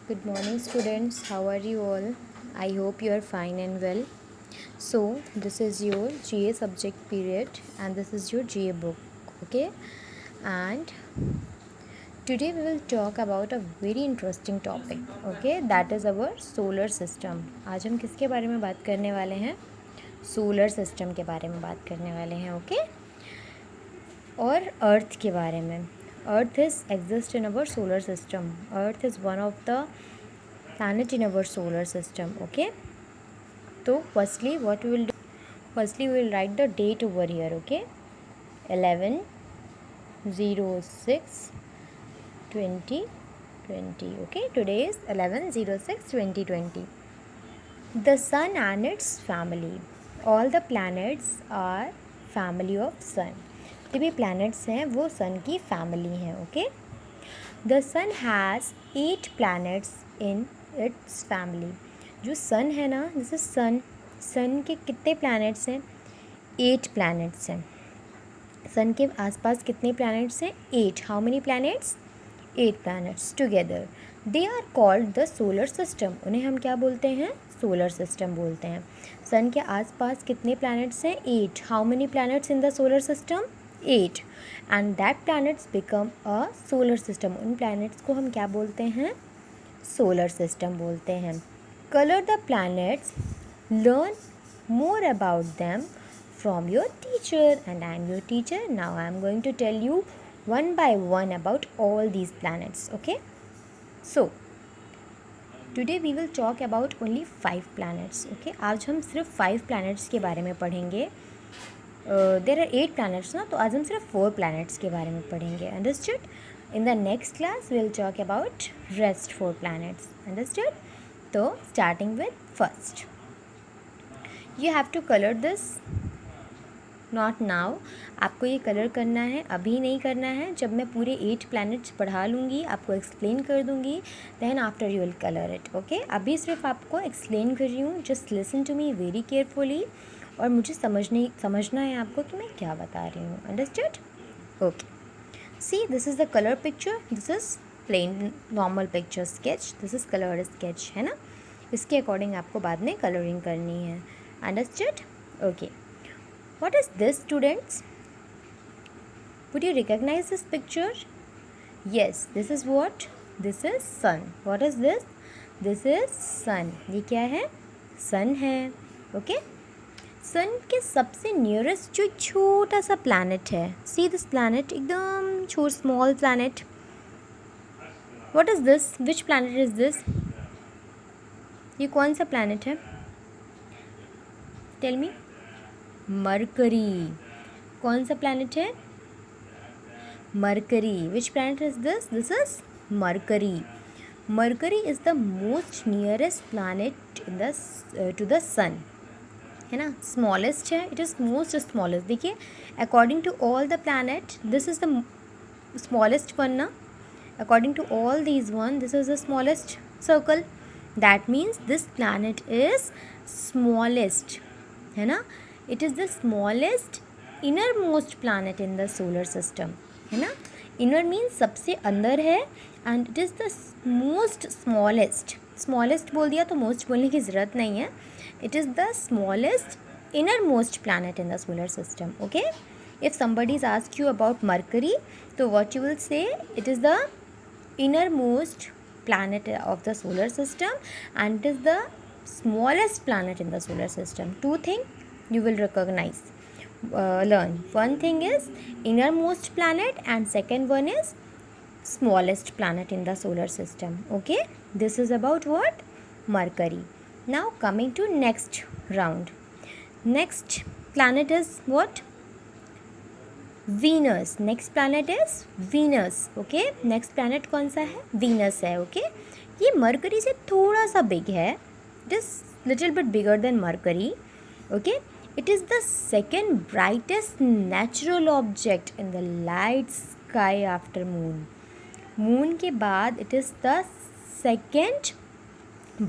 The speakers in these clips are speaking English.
Good morning, students. How are you all? I hope you are fine and well. So, this is your GA subject period, and this is your GA book. Okay, and today we will talk about a very interesting topic. Okay, that is our solar system. आज हम किसके बारे में बात करने वाले हैं? Solar system के बारे में बात करने वाले हैं. ओके, और अर्थ के बारे में. Earth is exist in our solar system. Earth is one of the planet in our solar system. Okay, so firstly what we will do, we will write the date over here. Okay, 11/06/2020. Okay, today is 11/06/2020. The sun and its family. All the planets are family of sun. जो भी planets हैं वो sun की family हैं. Okay, the sun has 8 planets in its family. जो sun है ना, जैसे sun के कितने planets हैं? 8 planets हैं. sun के आसपास कितने planets हैं? 8. How many planets? 8 planets together. They are called the solar system. उन्हें हम क्या बोलते हैं? solar system बोलते हैं. sun के आसपास कितने planets हैं? 8. How many planets in the solar system? 8. And that planets become a solar system. उन planets को हम क्या बोलते हैं? solar system बोलते हैं. Color the planets. Learn more about them from your teacher. And I am your teacher. Now I am going to tell you one by one about all these planets. Okay, so today we will talk about only 5 planets. Okay, आज हम सिर्फ 5 planets के बारे में पढ़ेंगे. There are 8 planets ना, तो आज हम सिर्फ 4 planets के बारे में पढ़ेंगे. Understood? In the next class we will talk about rest 4 planets. Understood? तो starting with first, you have to colour this. Not now. आपको ये कलर करना है, अभी नहीं करना है. जब मैं पूरे 8 planets पढ़ा लूँगी, आपको एक्सप्लेन कर दूँगी, then after you will colour it. Okay, अभी सिर्फ आपको एक्सप्लेन कर रही हूँ. Just listen to me very carefully, और मुझे समझना है आपको कि मैं क्या बता रही हूँ. Understood? Okay, see this is the colour picture. This is plain normal picture sketch. This is coloured sketch, है ना. इसके अकॉर्डिंग आपको बाद में कलरिंग करनी है. Understood? Okay, what is this, students? Would you recognize this picture? Yes, this is what? This is sun. What is this? This is sun. ये क्या है? sun है. ओके, sun के सबसे नियरेस्ट जो छोटा सा planet है. See this planet, एकदम छोटा small planet. What is this? Which planet is this? ये कौन सा planet है? Tell me. मरकरी. कौन सा प्लैनेट है? Mercury. Which planet is this? This is Mercury. Mercury is the most nearest planet to the sun, है ना. Smallest है. It is most smallest. देखिए, according to all the planet this is the smallest one ना. According to all these one this is the smallest circle. That means this planet is smallest, है ना. It is the smallest innermost planet in the solar system, है ना. Inner means सबसे अंदर है, and it is the most smallest. Smallest बोल दिया तो most बोलने की ज़रूरत नहीं है. It is the smallest innermost planet in the solar system. Okay, if somebody asks you about Mercury, तो what you will say? It is the innermost planet of the solar system, and it is the smallest planet in the solar system. Two things you will recognize, learn. One thing is innermost planet, and second one is smallest planet in the solar system. Okay, this is about what? Mercury. Now coming to next round. Next planet is what? Venus. Next planet is Venus. Okay, next planet कौन सा है? Venus है. Okay, ये Mercury से थोड़ा सा big है. It is little bit bigger than Mercury. Okay, it is the second brightest natural object in the light sky after moon. Moon के बाद it is the second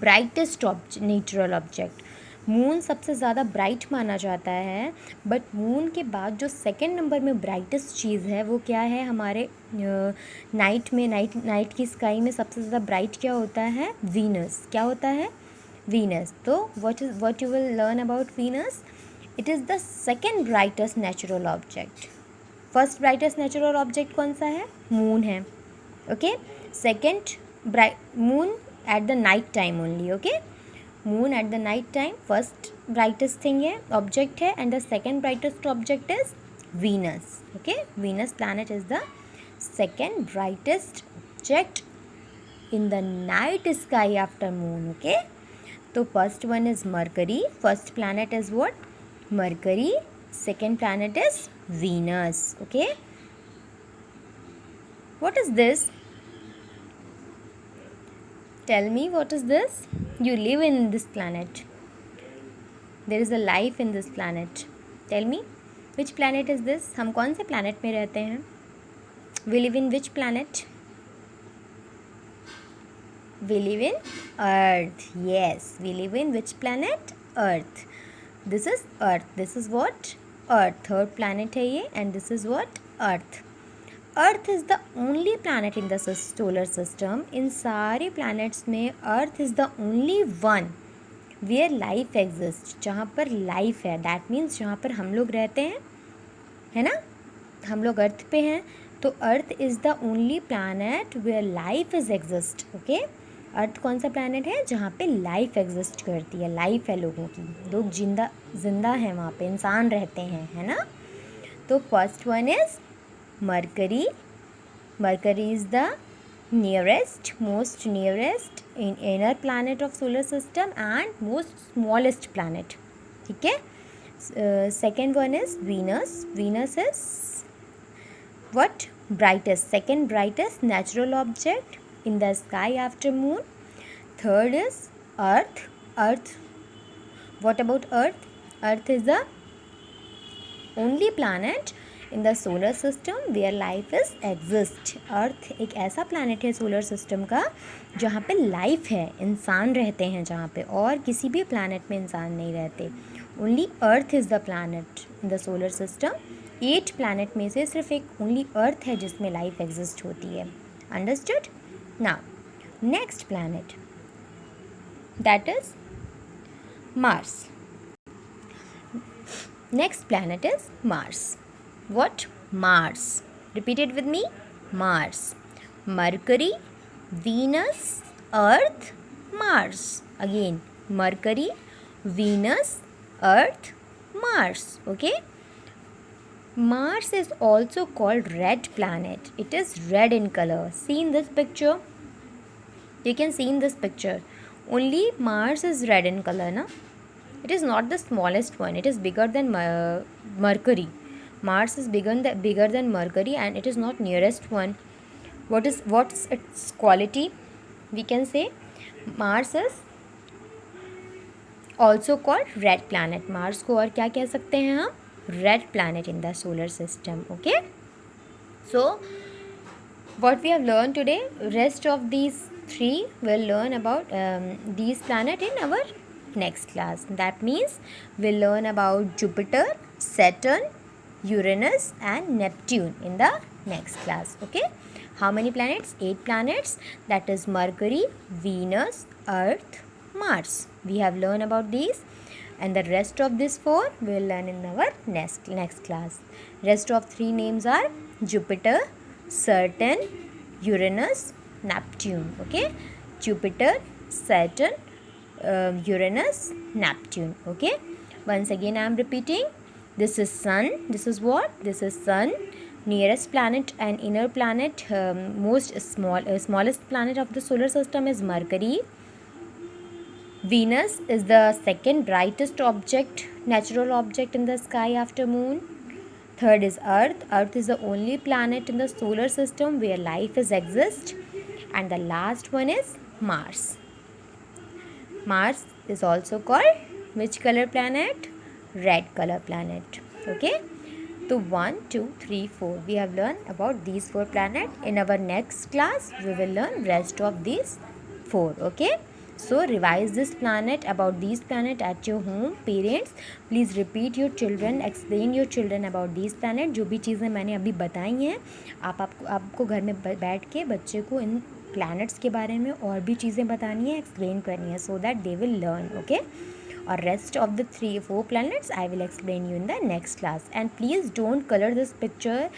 brightest natural object. Moon सबसे ज़्यादा bright माना जाता है, but moon के बाद जो सेकंड नंबर में ब्राइटेस्ट चीज़ है वो क्या है, हमारे नाइट की स्काई में सबसे ज़्यादा ब्राइट क्या होता है, वीनस। क्या होता है, वीनस। तो what you will learn about Venus, it is the second brightest natural object. First brightest natural object कौन सा है, मून है, okay. Second moon at the night time only, okay. Moon at the night time first brightest thing है, object है, and the second brightest object is Venus, okay. Venus planet is the second brightest object in the night sky after moon, okay. तो first one is mercury, first planet is what, mercury, second planet is Venus, okay. What is this? Tell me, what is this? You live in this planet. There is a life in this planet. Tell me, which planet is this? हम कौन से planet में रहते हैं? We live in which planet? We live in Earth. Yes, we live in which planet? Earth. This is Earth. This is what? Earth. Third planet है ये, and this is what? Earth. Earth is the only planet in the solar system. इन सारे planets में Earth is the only one where life exists. जहाँ पर life है, that means जहाँ पर हम लोग रहते हैं, है ना, हम लोग अर्थ पे हैं, तो earth is the only planet where life is exist, okay? अर्थ कौन सा प्लैनेट है जहाँ पे लाइफ एग्जिस्ट करती है, लाइफ है लोगों की, लोग जिंदा हैं वहाँ पे, इंसान रहते हैं, है ना। तो first one is Mercury. Mercury is the most nearest inner planet of solar system and most smallest planet, ठीक है। Second one is Venus. Venus is what, brightest, second brightest natural object in the sky after moon. Third is earth. What about earth? Earth is the only planet in the solar system where life is exist. earth एक ऐसा planet है solar system का जहाँ पे life है, इंसान रहते हैं जहाँ पे, और किसी भी planet में इंसान नहीं रहते। only earth is the planet in the solar system. 8 planet में से सिर्फ एक only earth है जिसमें life exist होती है। understood? Now, next planet, that is Mars. Next planet is Mars. What? Mars. Repeat it with me. Mars. Mercury, Venus, Earth, Mars. Again, Mercury, Venus, Earth, Mars. Okay? Mars is also called red planet. It is red in color. See in this picture. You can see in this picture. Only Mars is red in color, na? It is not the smallest one. It is bigger than Mercury. Mars is bigger than Mercury, and it is not nearest one. What's its quality? We can say Mars is also called red planet. Mars को और क्या कह सकते हैं हम? Red planet in the solar system. Okay. So what we have learned today, rest of these 3 we'll learn about these planets in our next class. That means we'll learn about Jupiter, Saturn, Uranus and Neptune in the next class. Okay. How many planets? 8 planets. That is Mercury, Venus, Earth, Mars. We have learned about these, and the rest of these 4 we'll learn in our next class. Rest of 3 names are Jupiter, Saturn, Uranus, Neptune. Okay, Jupiter, Saturn, Uranus, Neptune. Okay, once again I am repeating. This is Sun. This is what? This is Sun. Nearest planet and inner planet, smallest planet of the solar system is Mercury. Venus is the second brightest object, natural object in the sky after moon. Third is Earth. Earth is the only planet in the solar system where life is exist. And the last one is Mars. Mars is also called which color planet? Red color planet. Okay. So 1, 2, 3, 4. We have learned about these 4 planets. In our next class, we will learn rest of these 4. Okay. So revise this planet, about these planet at your home. Parents, please repeat your children, explain your children about these planet. जो भी चीज़ें मैंने अभी बताई हैं आपको घर में बैठ के बच्चे को इन planets के बारे में और भी चीज़ें बतानी है, एक्सप्लेन करनी है, so that they will learn. Okay, or rest of the 3-4 planets I will explain you in the next class. And please don't color this picture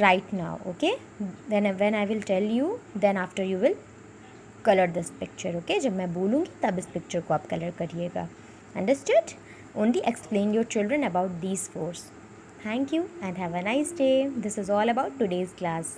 right now. Okay, then when I will tell you, then after you will color this picture. Okay, जब मैं बोलूँगी तब इस picture को आप color करिएगा. Understood? Only explain your children about these 4. Thank you and have a nice day. This is all about today's class.